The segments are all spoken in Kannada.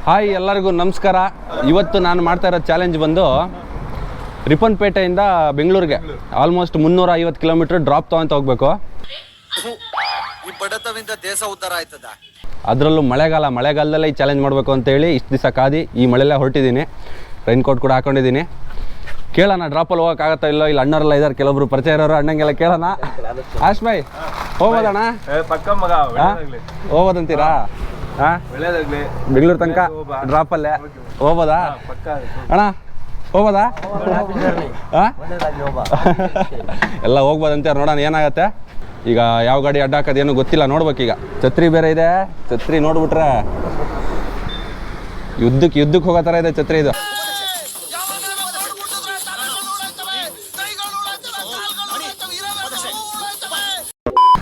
ಹಾಯ್ ಎಲ್ಲರಿಗೂ ನಮಸ್ಕಾರ. ಇವತ್ತು ನಾನು ಮಾಡ್ತಾ ಇರೋ ಚಾಲೆಂಜ್ ಬಂದು ರಿಪ್ಪನ್ಪೇಟೆಯಿಂದ ಬೆಂಗಳೂರಿಗೆ ಆಲ್ಮೋಸ್ಟ್ 350 ಕಿಲೋಮೀಟರ್ ಡ್ರಾಪ್ ತೊಗೊಂತ ಹೋಗ್ಬೇಕು. ದೇಶ ಉದ್ಧಾರ ಆಯ್ತದ. ಅದರಲ್ಲೂ ಮಳೆಗಾಲದಲ್ಲೇ ಈ ಚಾಲೆಂಜ್ ಮಾಡಬೇಕು ಅಂತೇಳಿ ಇಷ್ಟು ದಿವಸ ಕಾದಿ ಈ ಮಳೆಯಲ್ಲೇ ಹೊರಟಿದ್ದೀನಿ. ರೈನ್ ಕೋಟ್ ಕೂಡ ಹಾಕೊಂಡಿದ್ದೀನಿ. ಕೇಳೋಣ ಡ್ರಾಪಲ್ಲಿ ಹೋಗೋಕ್ಕಾಗತ್ತಾ ಇಲ್ಲೋ, ಇಲ್ಲಿ ಅಣ್ಣರೆಲ್ಲ ಇದ್ದಾರೆ, ಕೆಲವೊಬ್ರು ಪರಿಚಯ ಇರೋರು ಅಣ್ಣಂಗೆಲ್ಲ ಕೇಳೋಣ. ಆಶ್ ಭಾಯ್ ಹೋಗೋದಣ್ಣ? ಹೋಗೋದಂತೀರಾ? ಹಾಂ, ಬೆಂಗಳೂರು ತನಕ ಡ್ರಾಪಲ್ಲೇ ಹೋಗ್ಬೋದಾ ಅಣ್ಣ? ಹೋಗ್ಬೋದಾ? ಹಾಂ, ಎಲ್ಲ ಹೋಗ್ಬೋದಂತ ನೋಡೋಣ ಏನಾಗತ್ತೆ. ಈಗ ಯಾವ ಗಾಡಿ ಅಡ್ಡ ಹಾಕೋದೇನು ಗೊತ್ತಿಲ್ಲ, ನೋಡ್ಬೇಕೀಗ. ಛತ್ರಿ ಬೇರೆ ಇದೆ, ಛತ್ರಿ ನೋಡ್ಬಿಟ್ರೆ ಯುದ್ಧಕ್ಕೆ ಹೋಗೋ ಥರ ಇದೆ ಛತ್ರಿ ಇದು.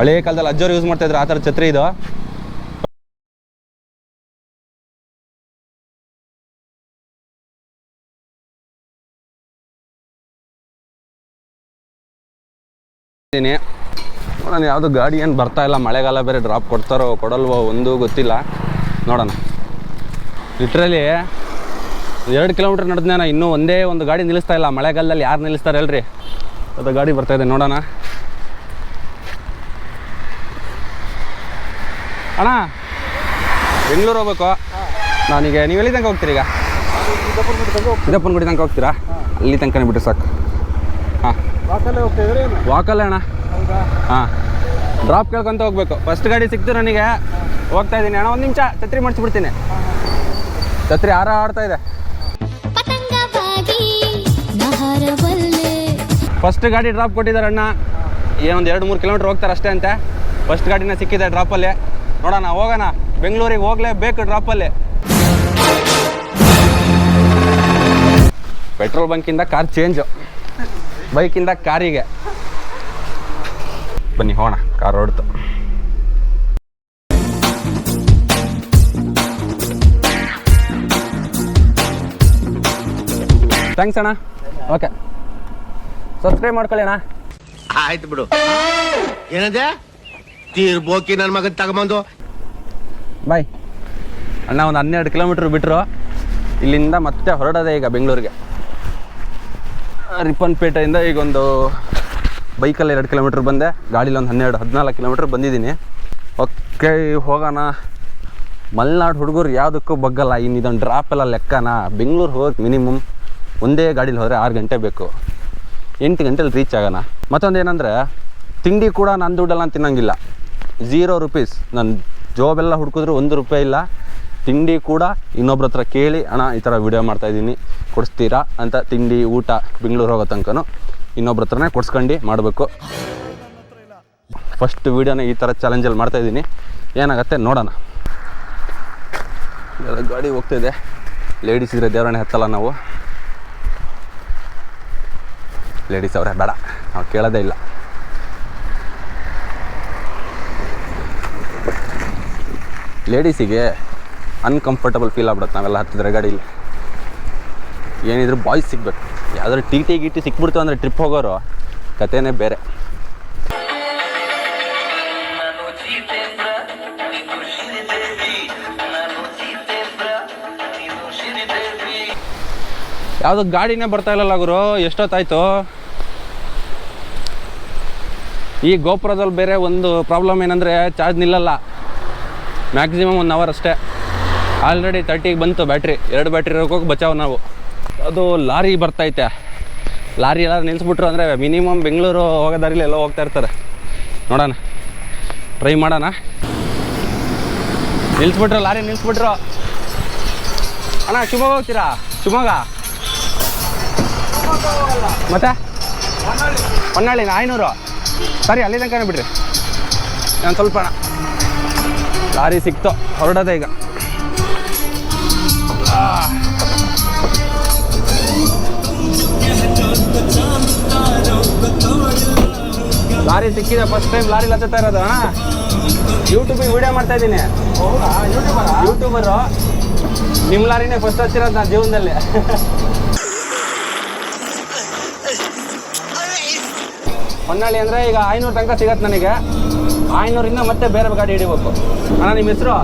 ಹಳೇ ಕಾಲದಲ್ಲಿ ಅಜ್ಜೋರು ಯೂಸ್ ಮಾಡ್ತಾ ಇದ್ರು ಆ ಥರ ಛತ್ರಿ ಇದು. ನೋಡೋಣ, ಯಾವುದು ಗಾಡಿ ಏನು ಬರ್ತಾ ಇಲ್ಲ. ಮಳೆಗಾಲ ಬೇರೆ, ಡ್ರಾಪ್ ಕೊಡ್ತಾರೋ ಕೊಡಲ್ವೋ ಒಂದು ಗೊತ್ತಿಲ್ಲ. ನೋಡೋಣ. ಲಿಟ್ರಲಿ 2 ಕಿಲೋಮೀಟರ್ ನಡೆದ್ನೇನ, ಇನ್ನೂ ಒಂದೇ ಒಂದು ಗಾಡಿ ನಿಲ್ಲಿಸ್ತಾ ಇಲ್ಲ. ಮಳೆಗಾಲದಲ್ಲಿ ಯಾರು ನಿಲ್ಲಿಸ್ತಾರೆ ಹೇಳ್ರಿ? ಅದು ಗಾಡಿ ಬರ್ತಾ ಇದೆ, ನೋಡೋಣ. ಅಣ್ಣ, ಬೆಂಗಳೂರು ಹೋಗ್ಬೇಕು ನಾನೀಗ. ನೀವು ಎಲ್ಲಿ ತನಕ ಹೋಗ್ತೀರಿ? ಈಗ ಇದಪ್ಪನ ಗುಡಿ ತನಕ ಹೋಗ್ತೀರಾ? ಅಲ್ಲಿ ತನಕ ಬಿಟ್ಟರೆ ಸಾಕು. ಹಾಂ, ವಾಕಲ್ಲೇ ಅಣ್ಣ. ಹಾಂ, ಡ್ರಾಪ್ ಕೇಳ್ಕೊಂತ ಹೋಗ್ಬೇಕು. ಫಸ್ಟ್ ಗಾಡಿ ಸಿಕ್ತು ನನಗೆ, ಹೋಗ್ತಾ ಇದ್ದೀನಿ ಅಣ್ಣ. 1 ನಿಮಿಷ ಛತ್ರಿ ಮಾಡಿಸ್ಬಿಡ್ತೀನಿ. ಛತ್ರಿ ಆಡ್ತಾ ಇದೆ. ಫಸ್ಟ್ ಗಾಡಿ ಡ್ರಾಪ್ ಕೊಟ್ಟಿದ್ದಾರೆ ಅಣ್ಣ. ಏನೊಂದು 2-3 ಕಿಲೋಮೀಟ್ರ್ ಹೋಗ್ತಾರೆ ಅಷ್ಟೇ ಅಂತೆ. ಫಸ್ಟ್ ಗಾಡಿನ ಸಿಕ್ಕಿದೆ ಡ್ರಾಪಲ್ಲಿ. ನೋಡೋಣ, ಹೋಗೋಣ. ಬೆಂಗಳೂರಿಗೆ ಹೋಗಲೇಬೇಕು ಡ್ರಾಪಲ್ಲಿ. ಪೆಟ್ರೋಲ್ ಬಂಕಿಂದ ಕಾರ್ ಚೇಂಜು, ಬೈಕಿಂದ ಕಾರಿಗೆ. ಬನ್ನಿ ಹೋಗೋಣ, ಕಾರ್ ಹೊಡ್ತು. ಥ್ಯಾಂಕ್ಸ್ ಅಣ್ಣ. ಓಕೆ, ಸಬ್ಸ್ಕ್ರೈಬ್ ಮಾಡ್ಕೊಳ್ಳಿ ಅಣ್ಣ. ಆಯ್ತು ಬಿಡು. ಏನದೆ ತೀರ್ಬೋಕಿ ನನ್ನ ಮಗನ್ ತಗೊಂಬಂದು. ಬಾಯ್ ಅಣ್ಣ. ಒಂದು 12 ಕಿಲೋಮೀಟ್ರ್ ಬಿಟ್ಟರು ಇಲ್ಲಿಂದ ಮತ್ತೆ ಹೊರಡೋದೆ ಈಗ ಬೆಂಗಳೂರಿಗೆ. ರಿಪ್ಪನ್ಪೇಟೆಯಿಂದ ಈಗ ಒಂದು ಬೈಕಲ್ಲಿ 2 ಕಿಲೋಮೀಟ್ರ್ ಬಂದೆ, ಗಾಡೀಲಿ ಒಂದು 14 ಕಿಲೋಮೀಟ್ರ್ ಬಂದಿದ್ದೀನಿ. ಓಕೆ, ಹೋಗೋಣ. ಮಲೆನಾಡು ಹುಡುಗರು ಯಾವುದಕ್ಕೂ ಬಗ್ಗಲ್ಲ. ಇನ್ನು ಇದೊಂದು ಡ್ರಾಪ್ ಎಲ್ಲ ಲೆಕ್ಕನ. ಬೆಂಗಳೂರು ಹೋಗೋಕೆ ಮಿನಿಮಮ್ ಒಂದೇ ಗಾಡೀಲಿ ಹೋದರೆ 6 ಗಂಟೆ ಬೇಕು. 8 ಗಂಟೆಲಿ ರೀಚ್ ಆಗೋಣ. ಮತ್ತೊಂದು ಏನಂದರೆ, ತಿಂಡಿ ಕೂಡ ನನ್ನ ದುಡ್ಡೆಲ್ಲ ತಿನ್ನೋಂಗಿಲ್ಲ. 0 ರೂಪೀಸ್. ನನ್ನ ಜಾಬೆಲ್ಲ ಹುಡುಕಿದ್ರು 1 ರೂಪಾಯಿ ಇಲ್ಲ. ತಿಂಡಿ ಕೂಡ ಇನ್ನೊಬ್ರ ಹತ್ರ ಕೇಳಿ, ಅಣ್ಣ ಈ ಥರ ವೀಡಿಯೋ ಮಾಡ್ತಾಯಿದ್ದೀನಿ ಕೊಡಿಸ್ತೀರಾ ಅಂತ. ತಿಂಡಿ ಊಟ ಬೆಂಗಳೂರು ಹೋಗೋ ತನಕನೂ ಇನ್ನೊಬ್ರ ಹತ್ರನೇ ಕೊಡ್ಸ್ಕೊಂಡು ಮಾಡಬೇಕು. ಫಸ್ಟ್ ವೀಡಿಯೋನ ಈ ಥರ ಚಾಲೆಂಜಲ್ಲಿ ಮಾಡ್ತಾಯಿದ್ದೀನಿ. ಏನಾಗುತ್ತೆ ನೋಡೋಣ. ಗಾಡಿ ಹೋಗ್ತಾಯಿದೆ. ಲೇಡೀಸ್ ಇದ್ರೆ ದೇವರನ್ನೇ ಹತ್ತಲ್ಲ ನಾವು. ಲೇಡೀಸ್ ಅವರೇ ಬೇಡ, ನಾವು ಕೇಳೋದೇ ಇಲ್ಲ. ಲೇಡೀಸಿಗೆ ಅನ್ಕಂಫರ್ಟಬಲ್ ಫೀಲ್ ಆಗ್ಬಿಡುತ್ತೆ ನಾವೆಲ್ಲ ಹತ್ತಿದ್ರೆ ಗಾಡೀಲಿ. ಏನಿದ್ರು ಬಾಯ್ಸ್ ಸಿಗ್ಬೇಕು. ಯಾವ್ದಾದ್ರು ಟಿ ಸಿಕ್ಬಿಡ್ತು ಅಂದರೆ ಟ್ರಿಪ್ ಹೋಗೋರು ಕಥೆನೇ ಬೇರೆ. ಯಾವುದು ಗಾಡಿನೇ ಬರ್ತಾ ಇಲ್ಲಲ್ಲ ಗುರು, ಎಷ್ಟೊತ್ತಾಯ್ತು. ಈ ಗೋಪುರದಲ್ಲಿ ಬೇರೆ ಒಂದು ಪ್ರಾಬ್ಲಮ್ ಏನಂದರೆ, ಚಾರ್ಜ್ ನಿಲ್ಲಲ್ಲ. ಮ್ಯಾಕ್ಸಿಮಮ್ 1 ಅವರ್ ಅಷ್ಟೇ. ಆಲ್ರೆಡಿ 30ಗೆ ಬಂತು ಬ್ಯಾಟ್ರಿ. 2 ಬ್ಯಾಟ್ರಿ ಇರೋಕೆ ಬಚಾವ್ ನಾವು. ಅದು ಲಾರಿ ಬರ್ತೈತೆ. ಲಾರಿ ಎಲ್ಲರೂ ನಿಲ್ಲಿಸ್ಬಿಟ್ರು ಅಂದರೆ ಮಿನಿಮಮ್ ಬೆಂಗಳೂರು ಹೋಗೋ ದಾರಿಲಿ ಎಲ್ಲ ಹೋಗ್ತಾ ಇರ್ತಾರೆ. ನೋಡೋಣ, ಟ್ರೈ ಮಾಡೋಣ. ನಿಲ್ಲಿಸ್ಬಿಟ್ರು, ಲಾರಿ ನಿಲ್ಲಿಸ್ಬಿಟ್ರು. ಅಣ್ಣ ಶಿವಮೊಗ್ಗ ಹೋಗ್ತೀರಾ? ಶಿವಮೊಗ್ಗ ಮತ್ತೆ ಹೊನ್ನಾಳಿನ 500. ಸರಿ, ಅಲ್ಲಿ ತನಕ ಬಿಡ್ರಿ. ನಾನು ಸ್ವಲ್ಪ ಅಣ್ಣ. ಲಾರಿ ಸಿಕ್ತು, ಹೊರಡೋದೆ ಈಗ. ಲಾರಿ ಸಿಕ್ಕಿದೆ. ಫಸ್ಟ್ ಟೈಮ್ ಲಾರಿ ಹತ್ತಾ ಇರೋದು ಅಣ್ಣ. ಯೂಟ್ಯೂಬಿಗೆ ವೀಡಿಯೋ ಮಾಡ್ತಾ ಇದ್ದೀನಿ. ಯೂಟ್ಯೂಬರು. ನಿಮ್ಮ ಲಾರಿನೇ ಫಸ್ಟ್ ಹಚ್ಚಿರೋದು ನಾನು ಜೀವನದಲ್ಲಿ. ಹೊನ್ನಾಳಿ ಅಂದರೆ ಈಗ 500 ತನಕ ಸಿಗತ್ತೆ ನನಗೆ. 500 ಮತ್ತೆ ಬೇರೆ ಗಾಡಿ ಹಿಡಿಬೇಕು. ಅಣ್ಣ ನಿಮ್ಮ ಹೆಸರು?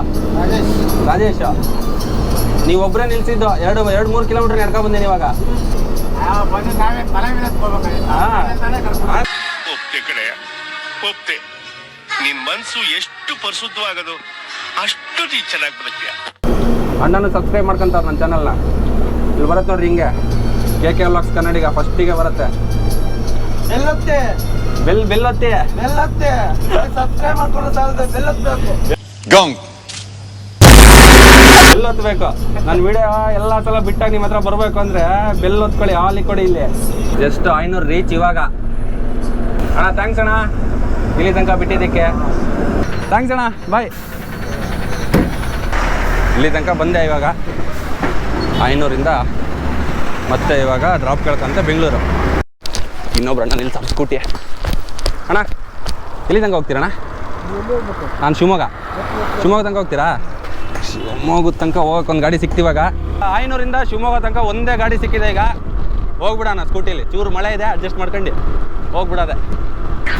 ರಾಜೇಶ್. ನೀವು ಒಬ್ಬರೇ ನಿಲ್ಸಿದ್ದು 2-3 ಕಿಲೋಮೀಟರ್ ನಡ್ಕೊಂಡು ಬಂದೇನೆ ಇವಾಗ. ಒಪ್ತೆ ಕಡೆ ಒಪ್ತೆ. ನಿನ್ ಮನ್ಸು ಎಷ್ಟು ಪರಿಶುದ್ಧವಾಗದು ಅಷ್ಟು ನೀ ಚೆನ್ನಾಗಿ ಬದುಕ್ತೀಯ. ಅಣ್ಣನು ಸಬ್ಸ್ಕ್ರೈಬ್ ಮಾಡ್ಕೊಂತಾರೆ ನನ್ನ ಚಾನಲ್ನ. ಇಲ್ಲಿ ಬರುತ್ತೆ ನೋಡ್ರಿ ಹಿಂಗೆ KK ವ್ಲಾಗ್ಸ್ ಕನ್ನಡಿಗ ಫಸ್ಟಿಗೆ ಬರುತ್ತೆ. ಬೆಲ್ಲತ್ತೆ ಸಬ್ಸ್ಕ್ರೈಬ್ ಮಾಡ್ಕೊಂಡು ಸಾಲದು, ಬೆಲ್ಲತ್ಬೇಕು. ಬೆಲ್ ಹೊತ್ಬೇಕು. ನನ್ನ ವಿಡಿಯೋ ಎಲ್ಲ ಸಲ ಬಿಟ್ಟಾಗ ನಿಮ್ಮ ಹತ್ರ ಬರಬೇಕು ಅಂದರೆ ಬೆಲ್ ಹೊತ್ಕೊಳ್ಳಿ, ಹಾಲಿ ಕೊಡಿ. ಇಲ್ಲಿ ಜಸ್ಟ್ 500 ರೀಚ್ ಇವಾಗ. ಅಣ್ಣ ಥ್ಯಾಂಕ್ಸ್ ಅಣ್ಣ, ಇಲ್ಲಿ ತನಕ ಬಿಟ್ಟಿದ್ದಕ್ಕೆ ಥ್ಯಾಂಕ್ಸ್ ಅಣ್ಣ, ಬಾಯ್. ಇಲ್ಲಿ ತನಕ ಬಂದೆ ಇವಾಗ 500ರಿಂದ ಮತ್ತೆ ಇವಾಗ ಡ್ರಾಪ್ ಕೇಳ್ಕೊಂತ ಬೆಂಗಳೂರು. ಇನ್ನೊಬ್ರು ಅಣ್ಣ ನಿಲ್ಸ ಸ್ಕೂಟಿ. ಅಣ್ಣ ಇಲ್ಲಿ ತನಕ ಹೋಗ್ತೀರಣ್ಣ? ನಾನು ಶಿವಮೊಗ್ಗ ತನಕ ಹೋಗ್ತೀರಾ? ಶಿವಮೊಗ್ಗದ ತನಕ ಹೋಗಕ್ಕೆ ಒಂದು ಗಾಡಿ ಸಿಕ್ತಿವಾಗ. 500ರಿಂದ ಶಿವಮೊಗ್ಗ ತನಕ ಒಂದೇ ಗಾಡಿ ಸಿಕ್ಕಿದೆ. ಈಗ ಹೋಗ್ಬಿಡೋಣ ಸ್ಕೂಟಿಲಿ. ಚೂರು ಮಳೆ ಇದೆ, ಅಡ್ಜಸ್ಟ್ ಮಾಡ್ಕೊಂಡು ಹೋಗ್ಬಿಡೋದೆ.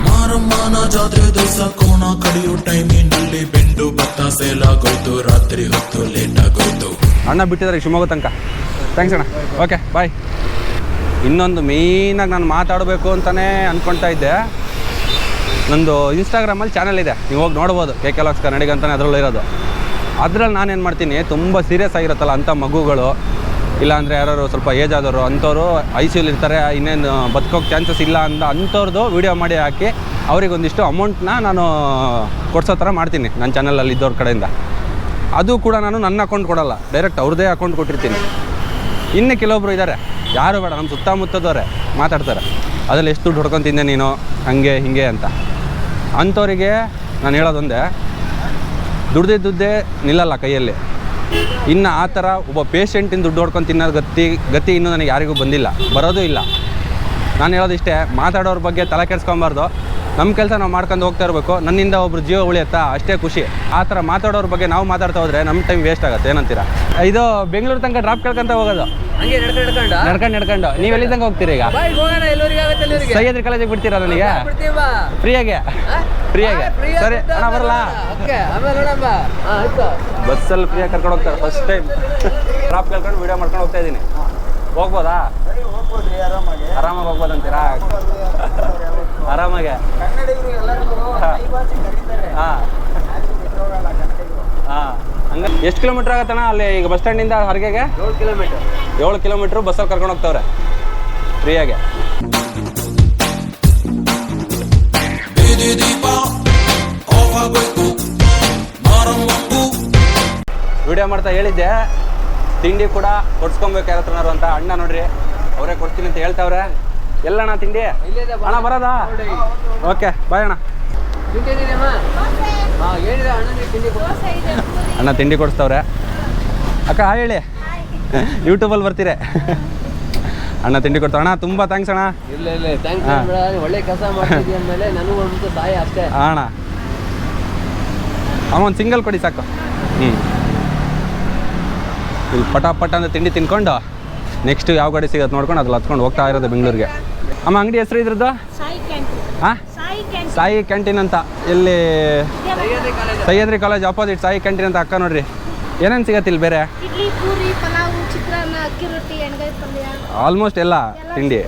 ಮಾರಮ್ಮನ ಜಾತ್ರೆ ದಿವಸ ಕೋಣ ಕಡಿಯೋ ಟೈಮಿನಲ್ಲಿ ಬೆಂಡು ಭತ್ತ ಸೇಲ್ ಆಗೋಯ್ತು, ರಾತ್ರಿ ಹೊತ್ತು ಲೇಟ್ ಆಗೋಯ್ತು. ಅಣ್ಣ ಬಿಟ್ಟಿದ್ದಾರೆ ಶಿವಮೊಗ್ಗ ತನಕ. ಥ್ಯಾಂಕ್ಸ್ ಅಣ್ಣ, ಓಕೆ ಬಾಯ್. ಇನ್ನೊಂದು ಮೇಯ್ನಾಗಿ ನಾನು ಮಾತಾಡಬೇಕು ಅಂತಲೇ ಅಂದ್ಕೊಳ್ತಾ ಇದ್ದೆ. ನಂದು ಇನ್ಸ್ಟಾಗ್ರಾಮಲ್ಲಿ ಚಾನಲ್ ಇದೆ, ನೀವು ಹೋಗಿ ನೋಡ್ಬೋದು. KK ವ್ಲಾಗ್ಸ್ ಕನ್ನಡಿಗ ಅಂತಲೇ ಅದರಲ್ಲೂ ಇರೋದು. ಅದರಲ್ಲಿ ನಾನೇನು ಮಾಡ್ತೀನಿ, ತುಂಬ ಸೀರಿಯಸ್ ಆಗಿರುತ್ತಲ್ಲ ಅಂಥ ಮಗುಗಳು, ಇಲ್ಲಾಂದರೆ ಯಾರು ಸ್ವಲ್ಪ ಏಜ್ ಆದವರು ಅಂಥವ್ರು ICU ಇರ್ತಾರೆ, ಇನ್ನೇನು ಬದುಕೋಕ್ಕೆ ಚಾನ್ಸಸ್ ಇಲ್ಲ ಅಂಥವ್ರದ್ದು ವೀಡಿಯೋ ಮಾಡಿ ಹಾಕಿ ಅವ್ರಿಗೆ ಒಂದಿಷ್ಟು ಅಮೌಂಟ್ನ ನಾನು ಕೊಡ್ಸೋ ಥರ ಮಾಡ್ತೀನಿ ನನ್ನ ಚಾನಲಲ್ಲಿ ಇದ್ದವ್ರ ಕಡೆಯಿಂದ. ಅದು ಕೂಡ ನಾನು ನನ್ನ ಅಕೌಂಟ್ ಕೊಡೋಲ್ಲ, ಡೈರೆಕ್ಟ್ ಅವ್ರದ್ದೇ ಅಕೌಂಟ್ ಕೊಟ್ಟಿರ್ತೀನಿ. ಇನ್ನು ಕೆಲವೊಬ್ರು ಇದ್ದಾರೆ, ಯಾರು ಬೇಡ, ನಮ್ಮ ಸುತ್ತಮುತ್ತದವರೇ ಮಾತಾಡ್ತಾರೆ, ಅದರಲ್ಲಿ ಎಷ್ಟು ದುಡ್ಡು ಹೊಡ್ಕೊತಿದ್ದೆ ನೀನು ಹಂಗೆ ಹಿಂಗೆ ಅಂತ. ಅಂಥವರಿಗೆ ನಾನು ಹೇಳೋದೊಂದೇ, ದುಡ್ದೇ ನಿಲ್ಲಲ್ಲ ಕೈಯಲ್ಲಿ. ಇನ್ನು ಆ ಥರ ಒಬ್ಬ ಪೇಷಂಟಿನ ದುಡ್ಡು ಹೊಡ್ಕೊಂಡು ತಿನ್ನೋದು ಗತಿ ಇನ್ನೂ ನನಗೆ ಯಾರಿಗೂ ಬಂದಿಲ್ಲ, ಬರೋದು ಇಲ್ಲ. ನಾನು ಹೇಳೋದಿಷ್ಟೇ, ಮಾತಾಡೋರ ಬಗ್ಗೆ ತಲೆ ಕೆಡಿಸ್ಕೊಬಾರ್ದು. ನಮ್ಮ ಕೆಲಸ ನಾವು ಮಾಡ್ಕೊಂಡು ಹೋಗ್ತಾ ಇರಬೇಕು. ನನ್ನಿಂದ ಒಬ್ರು ಜೀವ ಉಳಿಯುತ್ತಾ ಅಷ್ಟೇ ಖುಷಿ. ಆ ಥರ ಮಾತಾಡೋರ ಬಗ್ಗೆ ನಾವು ಮಾತಾಡ್ತಾ ಹೋದರೆ ನಮ್ಮ ಟೈಮ್ ವೇಸ್ಟ್ ಆಗುತ್ತೆ. ಏನಂತೀರಾ? ಇದು ಬೆಂಗಳೂರು ತನಕ ಡ್ರಾಪ್ ಕೇಳ್ಕೊಂತ ಹೋಗೋದು, ನಡ್ಕೊಂಡು. ನೀವು ಎಲ್ಲಿ ತನಕ ಹೋಗ್ತೀರಿ ಈಗ? ಸಹ್ಯಾದ್ರಿ ಕಾಲೇಜಿಗೆ ಬಿಡ್ತೀರಾ ನನಗೆ ಫ್ರೀಯಾಗೆ? ಸರಿ ಅಣ್ಣ, ಬರಲ್ಲ. ಬಸ್ಸಲ್ಲಿ ಫ್ರೀಯಾಗಿ ಕರ್ಕೊಂಡು ಹೋಗ್ತಾರೆ. ಫಸ್ಟ್ ಟೈಮ್ ಡ್ರಾಪ್ ಕೇಳ್ಕೊಂಡು ವೀಡಿಯೋ ಮಾಡ್ಕೊಂಡು ಹೋಗ್ತಾ ಇದ್ದೀನಿ. ಹೋಗ್ಬೋದಾ? ಆರಾಮಾಗಿ ಹೋಗ್ಬೋದು ಅಂತೀರಾ? ಆರಾಮಾಗೆ. ಹಾಂ ಹಂಗೆ. ಎಷ್ಟು ಕಿಲೋಮೀಟ್ರ್ ಆಗತ್ತಣ್ಣ ಅಲ್ಲಿ ಈಗ ಬಸ್ ಸ್ಟ್ಯಾಂಡಿಂದ ಹೊರಗೆಗೆ? 7 ಕಿಲೋಮೀಟ್ರು ಬಸ್ಸಲ್ಲಿ ಕರ್ಕೊಂಡು ಹೋಗ್ತವ್ರೆ ಫ್ರೀಯಾಗೆ. ವಿಡಿಯೋ ಮಾಡ್ತಾ ಹೇಳಿದ್ದೆ, ತಿಂಡಿ ಕೂಡ ಕೊಡ್ಸ್ಕೊಬೇಕು ಯಾರತ್ರನಾರು ಅಂತ. ಅಣ್ಣ ನೋಡ್ರಿ ಅವರೇ ಕೊಡ್ತೀನಿ ಅಂತ ಹೇಳ್ತಾವ್ರೆ. ಎಲ್ಲಣ್ಣ ತಿಂಡಿ? ಅಣ್ಣ ಬರೋದಾ? ಓಕೆ ಬಾಯ್ ಅಣ್ಣ. ಅಣ್ಣ ತಿಂಡಿ ಕೊಡಿಸ್ತವ್ರೆ. ಅಕ್ಕ ಹೇಳಿ, ಯೂಟ್ಯೂಬಲ್ಲಿ ಬರ್ತೀರಿ. ಅಣ್ಣ ತಿಂಡಿ ಕೊಡ್ತಾವ. ಅಣ್ಣ ತುಂಬ ಥ್ಯಾಂಕ್ಸ್ ಅಣ್ಣ. ಒಳ್ಳೆ ಕೆಲಸ ಮಾಡ್ತಿದ್ದೀವಿ ಅಂದಮೇಲೆ ನನಗೂ ಒಂದು ಸಹಾಯ ಅಷ್ಟೇ ಅಣ್ಣ. ಒಂದು ಸಿಂಗಲ್ ಕೊಡಿ ಸಾಕು. ಇಲ್ಲಿ ಪಟ ಅಂತ ತಿಂಡಿ ತಿನ್ಕೊಂಡು ನೆಕ್ಸ್ಟ್ ಯಾವ ಗಾಡಿ ಸಿಗೋದು ನೋಡ್ಕೊಂಡು ಅದ್ರಲ್ಲಿ ಹತ್ಕೊಂಡು ಹೋಗ್ತಾ ಇರೋದು ಬೆಂಗಳೂರಿಗೆ. ಅಮ್ಮ ಅಂಗಡಿ ಹೆಸರು ಇದ್ರದ್ದು? ಹಾಂ, ಸಾಯಿ ಕ್ಯಾಂಟೀನ್ ಅಂತ. ಇಲ್ಲಿ Sahyadri college opposite Sai canteen ಅಂತ. ಅಕ್ಕ ನೋಡ್ರಿ ಏನೇನು ಸಿಗತ್ತೆ ಇಲ್ಲಿ ಬೇರೆ? ಆಲ್ಮೋಸ್ಟ್ ಎಲ್ಲ ತಿಂಡಿ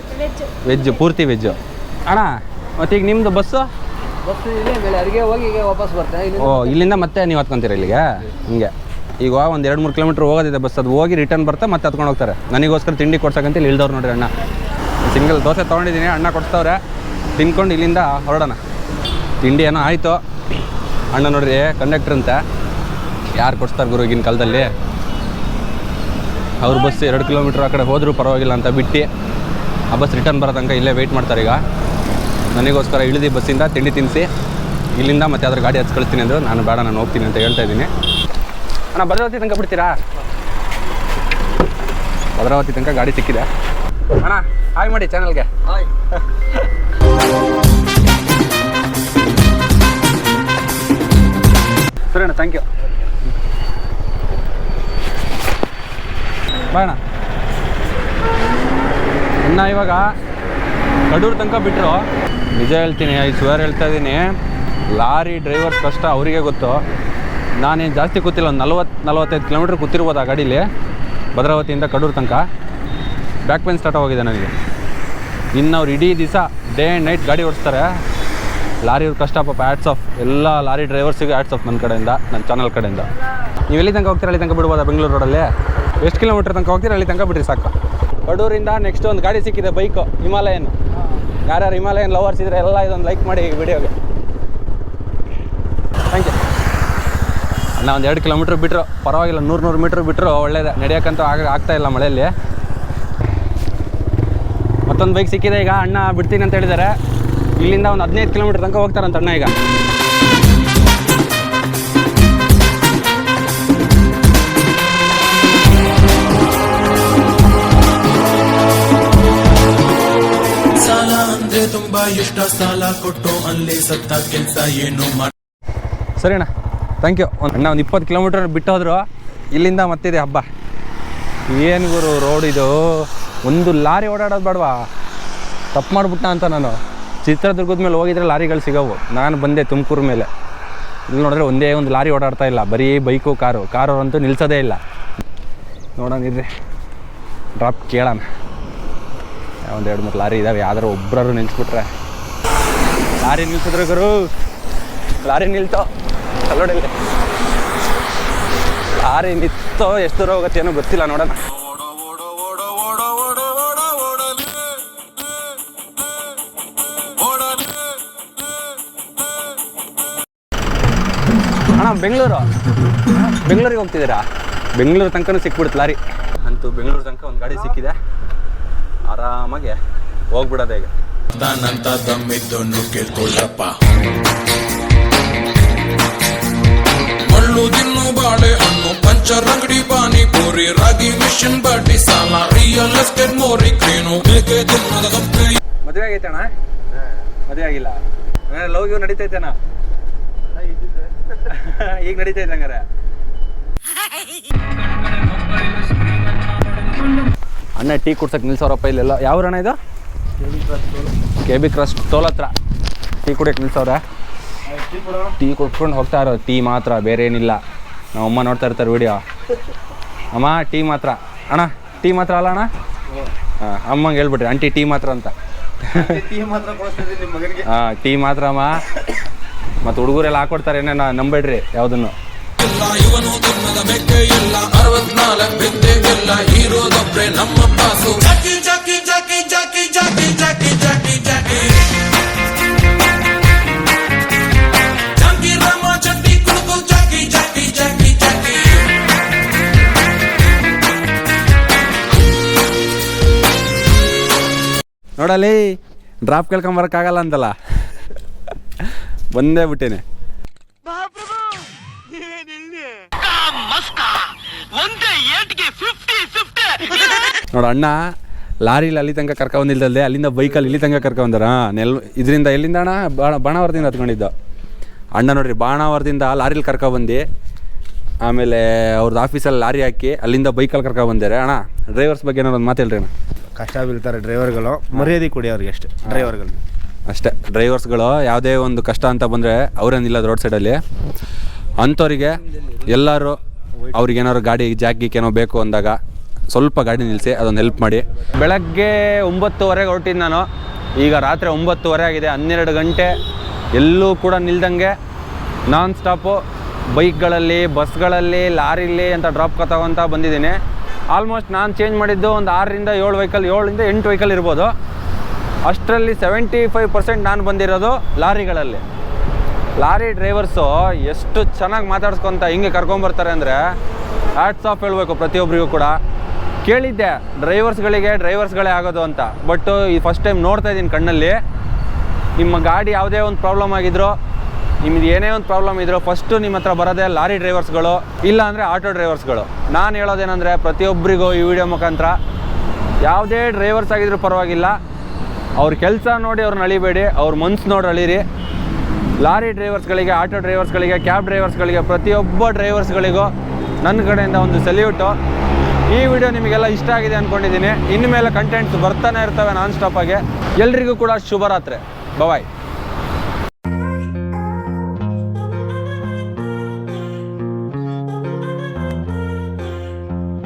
ವೆಜ್, ಪೂರ್ತಿ ವೆಜ್ಜು. ಅಣ್ಣ ಮತ್ತೆ ಈಗ ನಿಮ್ಮದು ಬಸ್ಸು? ಓ, ಇಲ್ಲಿಂದ ಮತ್ತೆ ನೀವು ಹತ್ಕೊಂತೀರ ಇಲ್ಲಿಗೆ? ಹಿಂಗೆ ಈಗ ಒಂದು 2-3 ಕಿಲೋಮೀಟ್ರ್ ಹೋಗೋದಿದೆ ಬಸ್. ಅದು ಹೋಗಿ ರಿಟರ್ನ್ ಬರ್ತಾ ಮತ್ತೆ ಹತ್ಕೊಂಡು ಹೋಗ್ತಾರೆ. ನನಗೋಸ್ಕರ ತಿಂಡಿ ಕೊಡ್ಸಕ್ಕಂತ ಇಲ್ಲಿ ಇಳ್ದವ್ರು ನೋಡ್ರಿ ಅಣ್ಣ. ಸಿಂಗಲ್ ದೋಸೆ ತೊಗೊಂಡಿದ್ದೀನಿ, ಅಣ್ಣ ಕೊಡಿಸ್ತವ್ರೆ. ತಿನ್ಕೊಂಡು ಇಲ್ಲಿಂದ ಹೊರಡೋಣ. ತಿಂಡಿ ಏನೋ ಆಯಿತು. ಅಣ್ಣ ನೋಡ್ರಿ ಕಂಡಕ್ಟ್ರ್ ಅಂತ, ಯಾರು ಕೊಡಿಸ್ತಾರೆ ಗುರು ಈಗಿನ ಕಾಲದಲ್ಲಿ. ಅವ್ರ ಬಸ್ 2 ಕಿಲೋಮೀಟ್ರ್ ಆ ಕಡೆ ಹೋದರೂ ಪರವಾಗಿಲ್ಲ ಅಂತ ಬಿಟ್ಟು ಆ ಬಸ್ ರಿಟರ್ನ್ ಬರೋ ತನಕ ಇಲ್ಲೇ ವೆಯ್ಟ್ ಮಾಡ್ತಾರೆ. ಈಗ ನನಗೋಸ್ಕರ ಇಳಿದು ಬಸ್ಸಿಂದ ತಿಂಡಿ ತಿನ್ನಿಸಿ ಇಲ್ಲಿಂದ ಮತ್ತೆ ಅದ್ರ ಗಾಡಿ ಹಚ್ಚಿ ಕಳಿಸ್ತೀನಿ ಅಂದರು. ನಾನು ಬೇಡ, ನಾನು ಹೋಗ್ತೀನಿ ಅಂತ ಹೇಳ್ತಾ ಇದ್ದೀನಿ. ಅಣ್ಣ ಭದ್ರಾವತಿ ತನಕ ಬಿಡ್ತೀರಾ? ಭದ್ರಾವತಿ ತನಕ ಗಾಡಿ ಸಿಕ್ಕಿದೆ. ಅಣ್ಣ ಹಾಯ್ ಮಾಡಿ ಚಾನಲ್ಗೆ. ಸರಿ ಅಣ್ಣ, ಥ್ಯಾಂಕ್ ಯು. ಬಾಯ್ ಅಣ್ಣ. ಇನ್ನು ಇವಾಗ ಕಡೂರು ತನಕ ಬಿಟ್ಟರು. ನಿಜ ಹೇಳ್ತೀನಿ, 5 ಸುವರ್ ಹೇಳ್ತಾ ಇದ್ದೀನಿ, ಲಾರಿ ಡ್ರೈವರ್ಸ್ ಕಷ್ಟ ಅವರಿಗೆ ಗೊತ್ತು. ನಾನೇನು ಜಾಸ್ತಿ ಕೂತಿಲ್ಲ, ಒಂದು 40-45 ಕಿಲೋಮೀಟ್ರ್ ಕೂತಿರ್ಬೋದು ಆ ಗಾಡೀಲಿ, ಭದ್ರಾವತಿಯಿಂದ ಕಡೂರು ತನಕ. ಬ್ಯಾಕ್ ಪೇನ್ ಸ್ಟಾರ್ಟ್ ಆಗೋಗಿದೆ ನನಗೆ. ಇನ್ನು ಅವ್ರು ಇಡೀ ದಿವಸ ಡೇ ಆ್ಯಂಡ್ ನೈಟ್ ಗಾಡಿ ಓಡಿಸ್ತಾರೆ. ಲಾರಿಯವ್ರ ಕಷ್ಟ ಪಾಪ, ಹ್ಯಾಟ್ಸ್ ಆಫ್. ಎಲ್ಲ ಲಾರಿ ಡ್ರೈವರ್ಸಿಗೆ ಹ್ಯಾಟ್ಸ್ ಆಫ್ ನನ್ನ ಕಡೆಯಿಂದ, ನನ್ನ ಚಾನಲ್ ಕಡೆಯಿಂದ. ನೀವು ಎಲ್ಲಿ ತನಕ ಹೋಗ್ತೀರಾ ಅಲ್ಲಿ ತನಕ ಬಿಡ್ಬೋದಾ ಬೆಂಗಳೂರು ರೋಡಲ್ಲಿ? ಎಷ್ಟು ಕಿಲೋಮೀಟ್ರ್ ತನಕ ಹೋಗ್ತೀರಾ ಅಲ್ಲಿ ತನಕ ಬಿಡ್ರಿ ಸಾಕು. ಕಡೂರಿಂದ ನೆಕ್ಸ್ಟ್ ಒಂದು ಗಾಡಿ ಸಿಕ್ಕಿದೆ, ಬೈಕು ಹಿಮಾಲಯನ್. ಯಾರ್ಯಾರು ಹಿಮಾಲಯನ್ ಲವರ್ಸ್ ಇದ್ದರೆ ಎಲ್ಲ ಇದೊಂದು ಲೈಕ್ ಮಾಡಿ ಈ ವಿಡಿಯೋಗೆ. ಥ್ಯಾಂಕ್ ಯು ಅಣ್ಣ. ಒಂದು 2 ಕಿಲೋಮೀಟ್ರ್ ಬಿಟ್ಟರು ಪರವಾಗಿಲ್ಲ, 100 ಮೀಟ್ರ್ ಬಿಟ್ಟರು ಒಳ್ಳೇದೇ. ನಡೆಯೋಕ್ಕಂತೂ ಆಗ್ತಾಯಿಲ್ಲ ಮಳೆಯಲ್ಲಿ. ಮತ್ತೊಂದು ಬೈಕ್ ಸಿಕ್ಕಿದೆ ಈಗ, ಅಣ್ಣ ಬಿಡ್ತೀನಿ ಅಂತ ಹೇಳಿದ್ದಾರೆ. ಇಲ್ಲಿಂದ ಒಂದು 15 ಕಿಲೋಮೀಟ್ರ್ ತನಕ ಹೋಗ್ತಾರಂತ ಅಣ್ಣ ಈಗ. ಸಾಲ ಅಂದ್ರೆ ತುಂಬಾ ಇಷ್ಟ, ಸಾಲ ಕೊಟ್ಟು ಅಲ್ಲಿ ಸತ್ತ ಕೆಲ್ಸ ಏನು ಸರಿ ಅಣ್ಣ, ಥ್ಯಾಂಕ್ ಯು. ಅಣ್ಣ ಒಂದು 20 ಕಿಲೋಮೀಟ್ರ್ ಬಿಟ್ಟು ಹೋದ್ರು, ಇಲ್ಲಿಂದ ಮತ್ತಿದೆ ಹಬ್ಬ. ಏನು ಗುರು ರೋಡ್ ಇದು, ಒಂದು ಲಾರಿ ಓಡಾಡೋದು ಬೇಡವಾ? ತಪ್ಪು ಮಾಡಿಬಿಟ್ಟ ಅಂತ ನಾನು. ಚಿತ್ರದುರ್ಗದ ಮೇಲೆ ಹೋಗಿದ್ರೆ ಲಾರಿಗಳು ಸಿಗೋವು, ನಾನು ಬಂದೆ ತುಮಕೂರು ಮೇಲೆ. ಇಲ್ಲಿ ನೋಡಿದ್ರೆ ಒಂದೇ ಒಂದು ಲಾರಿ ಓಡಾಡ್ತಾ ಇಲ್ಲ, ಬರೀ ಬೈಕು ಕಾರು ಅಂತೂ ನಿಲ್ಸೋದೇ ಇಲ್ಲ. ನೋಡೋಣ ಇರ್ರಿ, ಡ್ರಾಪ್ ಕೇಳೋಣ. ಒಂದು 2-3 ಲಾರಿ ಇದ್ದಾವೆ, ಯಾವ್ದಾರು ಒಬ್ಬರು ನಿಲ್ಸ್ಬಿಟ್ರೆ. ಲಾರಿ ನಿಲ್ಸಿದ್ರೆ ಗುರು, ಲಾರಿ ನಿಲ್ತೋ ಕಲ್ಲೋಡಿಲ್ಲ. ಲಾರಿ ನಿಂತೋ ಎಷ್ಟು ದೂರ ಹೋಗುತ್ತೆ ಏನೋ ಗೊತ್ತಿಲ್ಲ, ನೋಡೋಣ. ಅಣ್ಣ ಬೆಂಗಳೂರಿಗೆ ಹೋಗ್ತಿದ್ದೀರಾ? ಬೆಂಗಳೂರು ತನಕ ಸಿಕ್ಬಿಡುತ್ತೆ ಲಾರಿ. ಅಂತೂ ಬೆಂಗಳೂರು ತನಕ ಒಂದು ಗಾಡಿ ಸಿಕ್ಕಿದೆ, ಆರಾಮಾಗಿ ಹೋಗ್ಬಿಡೋದೆ ಈಗ. ತಾನಂತ ದಮ್ಮಿದ್ದನ್ನು ಕೇಳ್ಕೊಳ್ಳಪ್ಪ. ಮಳ್ಳು ತಿನ್ನು ಬಾಳೆ ಹಣ್ಣು, ಪಂಚರ್ ಅಂಗಡಿ ಪಾನಿಪುರಿ, ರಾಗಿ ಮಿಷನ್ ಬಾಟಿ ಸಾಲ, ರಿಯಲ್ ಎಸ್ಟೇಟ್ ಮೋರಿ ಕ್ರೇನು, ಬೇಕೆ ತಿನ್ನದ ಕಪ್ಪೆ. ಮದುವೆ ಆಗೈತೆ ಅಣ್ಣ? ಮದುವೆ ಆಗಿಲ್ಲ. ಲವ್ ಗಿವ್ ನಡೀತೈತೆಣ್ಣ? ಈಗ ನಡೀತೈತೆ ಹಂಗಾರೆ. ಅಣ್ಣ ಟೀ ಕುಡ್ಸಕ್ಕೆ ನಿಲ್ಸವ್ರಪ್ಪ ಇಲ್ಲೆಲ್ಲ. ಯಾವ ಅಣ್ಣ ಇದು? KB ಕ್ರಾಸ್ ಟೋಲ್ ಹತ್ರ ಟೀ ಕುಡಿಯೋಕೆ ನಿಲ್ಸವ್ರೆ. ಟೀ ಕುಡ್ಕೊಂಡು ಹೋಗ್ತಾ ಇರೋದು, ಟೀ ಮಾತ್ರ, ಬೇರೆ ಏನಿಲ್ಲ. ನಮ್ಮ ಅಮ್ಮ ನೋಡ್ತಾ ಇರ್ತಾರೆ ವಿಡಿಯೋ. ಅಮ್ಮ ಟೀ ಮಾತ್ರ ಅಣ್ಣ, ಟೀ ಮಾತ್ರ ಅಲ್ಲ ಅಣ್ಣ? ಹಾಂ, ಅಮ್ಮಂಗೆ ಹೇಳ್ಬಿಟ್ರಿ ಆಂಟಿ ಟೀ ಮಾತ್ರ ಅಂತ. ಹಾಂ, ಟೀ ಮಾತ್ರ ಅಮ್ಮ. ಮತ್ತು ಹುಡುಗರೆಲ್ಲ ಹಾಕೊಡ್ತಾರೆ, ಏನೇನು ನಂಬೇಡ್ರಿ ಯಾವುದನ್ನು. ಇವನು ತಿನ್ನದ ಬೆಕ್ಕೆ ಇಲ್ಲ, 64 ಬೆಕ್ಕೆ ಇಲ್ಲ, ಹೀರೋದೊಬ್ರೆ ನಮ್ಮ ಬಾಸು. ಜಾಕಿ ಜಾಕಿ ಜಾಕಿ ಜಾಕಿ ಜಾಕಿ ಜಾಕಿ ಜಾಕಿ ಜಾಕಿ ಜಾಕಿ ರಾಮ ಚಟ್ಟಿ ಕುಡುಕು ಜಾಕಿ ಜಾಕಿ ಜಾಕಿ ಜಾಕಿ. ನೋಡಲಿ, ಡ್ರಾಪ್ ಕೇಳ್ಕೊಂಬರಕ್ಕಾಗಲ್ಲ ಅಂತಲ್ಲ, ಬಂದೇ ಬಿಟ್ಟೇನೆ. ನೋಡು ಅಣ್ಣ, ಲಾರಿಲಿ ಅಲ್ಲಿ ತನಕ ಕರ್ಕೊಂಬಂದಿಲ್ದಲ್ದೆ ಅಲ್ಲಿಂದ ಬೈಕಲ್ಲಿ ಇಲ್ಲಿ ತನಕ ಕರ್ಕೊಂಬಂದಾರ. ಇದರಿಂದ ಎಲ್ಲಿಂದ ಅಣ್ಣ? ಬಾಣಾವರದಿಂದ ಹತ್ಕೊಂಡಿದ್ದು ಅಣ್ಣ. ನೋಡ್ರಿ, ಬಾಣಾವರದಿಂದ ಲಾರಿಲಿ ಕರ್ಕೊಬಂದು ಆಮೇಲೆ ಅವ್ರದ್ದು ಆಫೀಸಲ್ಲಿ ಲಾರಿ ಹಾಕಿ ಅಲ್ಲಿಂದ ಬೈಕಲ್ಲಿ ಕರ್ಕೊಬಂದಾರೆ. ಅಣ್ಣ ಡ್ರೈವರ್ಸ್ ಬಗ್ಗೆ ಏನಾರು ಒಂದು ಮಾತು ಹೇಳ್ರಿ ಅಣ್ಣ. ಕಷ್ಟ ಬೀಳ್ತಾರೆ ಡ್ರೈವರ್ಗಳು, ಮರ್ಯಾದೆ ಕೊಡಿ ಅವ್ರಿಗೆ ಅಷ್ಟೇ. ಡ್ರೈವರ್ಗಳು ಅಷ್ಟೇ, ಡ್ರೈವರ್ಸ್ಗಳು ಯಾವುದೇ ಒಂದು ಕಷ್ಟ ಅಂತ ಬಂದರೆ ಅವರೇನಿಲ್ಲ ರೋಡ್ ಸೈಡಲ್ಲಿ. ಅಂಥವ್ರಿಗೆ ಎಲ್ಲರೂ ಅವ್ರಿಗೇನಾದ್ರು ಗಾಡಿ ಜಾಕಿಗೆ ಏನೋ ಬೇಕು ಅಂದಾಗ ಸ್ವಲ್ಪ ಗಾಡಿ ನಿಲ್ಲಿಸಿ ಅದೊಂದು ಹೆಲ್ಪ್ ಮಾಡಿ. ಬೆಳಗ್ಗೆ 9:30 ಹೊರಟಿದ್ದು ನಾನು, ಈಗ ರಾತ್ರಿ 9:30 ಆಗಿದೆ. 12 ಗಂಟೆ ಎಲ್ಲೂ ಕೂಡ ನಿಲ್ದಂಗೆ ನಾನ್ ಸ್ಟಾಪು ಬೈಕ್ಗಳಲ್ಲಿ, ಬಸ್ಗಳಲ್ಲಿ, ಲಾರಿಲಿ ಅಂತ ಡ್ರಾಪ್ ತಗೊಂತ ಬಂದಿದ್ದೀನಿ. ಆಲ್ಮೋಸ್ಟ್ ನಾನು ಚೇಂಜ್ ಮಾಡಿದ್ದು ಒಂದು 6ರಿಂದ 7 ವೆಹಿಕಲ್, 7ರಿಂದ 8 ವೆಹಿಕಲ್ ಇರ್ಬೋದು. ಅಷ್ಟರಲ್ಲಿ 75% ನಾನು ಬಂದಿರೋದು ಲಾರಿಗಳಲ್ಲಿ. ಲಾರಿ ಡ್ರೈವರ್ಸು ಎಷ್ಟು ಚೆನ್ನಾಗಿ ಮಾತಾಡ್ಸ್ಕೊತ ಹಿಂಗೆ ಕರ್ಕೊಂಬರ್ತಾರೆ ಅಂದರೆ ಹ್ಯಾಟ್ಸ್ ಆಫ್ ಹೇಳಬೇಕು ಪ್ರತಿಯೊಬ್ಬರಿಗೂ ಕೂಡ. ಕೇಳಿದ್ದೆ ಡ್ರೈವರ್ಸ್ಗಳೇ ಆಗೋದು ಅಂತ, ಬಟ್ ಈ ಫಸ್ಟ್ ಟೈಮ್ ನೋಡ್ತಾ ಇದ್ದೀನಿ ಕಣ್ಣಲ್ಲಿ. ನಿಮ್ಮ ಗಾಡಿ ಯಾವುದೇ ಒಂದು ಪ್ರಾಬ್ಲಮ್ ಆಗಿದ್ರು, ನಿಮ್ಮದು ಏನೇ ಒಂದು ಪ್ರಾಬ್ಲಮ್ ಇದ್ರು, ಫಸ್ಟು ನಿಮ್ಮ ಹತ್ರ ಬರೋದೇ ಲಾರಿ ಡ್ರೈವರ್ಸ್ಗಳು, ಇಲ್ಲ ಅಂದರೆ ಆಟೋ ಡ್ರೈವರ್ಸ್ಗಳು. ನಾನು ಹೇಳೋದೇನೆಂದರೆ ಪ್ರತಿಯೊಬ್ಬರಿಗೂ ಈ ವಿಡಿಯೋ ಮುಖಾಂತರ, ಯಾವುದೇ ಡ್ರೈವರ್ಸ್ ಆಗಿದ್ರು ಪರವಾಗಿಲ್ಲ, ಅವ್ರ ಕೆಲಸ ನೋಡಿ ಅವ್ರನ್ನ ಅಳಿಬೇಡಿ, ಅವ್ರ ಮನ್ಸು ನೋಡಿ ಅಳಿರಿ. ಲಾರಿ ಡ್ರೈವರ್ಸ್ಗಳಿಗೆ, ಆಟೋ ಡ್ರೈವರ್ಸ್ಗಳಿಗೆ, ಕ್ಯಾಬ್ ಡ್ರೈವರ್ಸ್ಗಳಿಗೆ, ಪ್ರತಿಯೊಬ್ಬ ಡ್ರೈವರ್ಸ್ಗಳಿಗೂ ನನ್ನ ಕಡೆಯಿಂದ ಒಂದು ಸಲ್ಯೂಟು. ಈ ವಿಡಿಯೋ ನಿಮಗೆಲ್ಲ ಇಷ್ಟ ಆಗಿದೆ ಅಂದ್ಕೊಂಡಿದ್ದೀನಿ. ಇನ್ನು ಮೇಲೆ ಕಂಟೆಂಟ್ಸ್ ಬರ್ತಾನೆ ಇರ್ತವೆ ನಾನ್ ಸ್ಟಾಪಾಗಿ. ಎಲ್ರಿಗೂ ಕೂಡ ಶುಭರಾತ್ರಿ. ಬಾಯ್.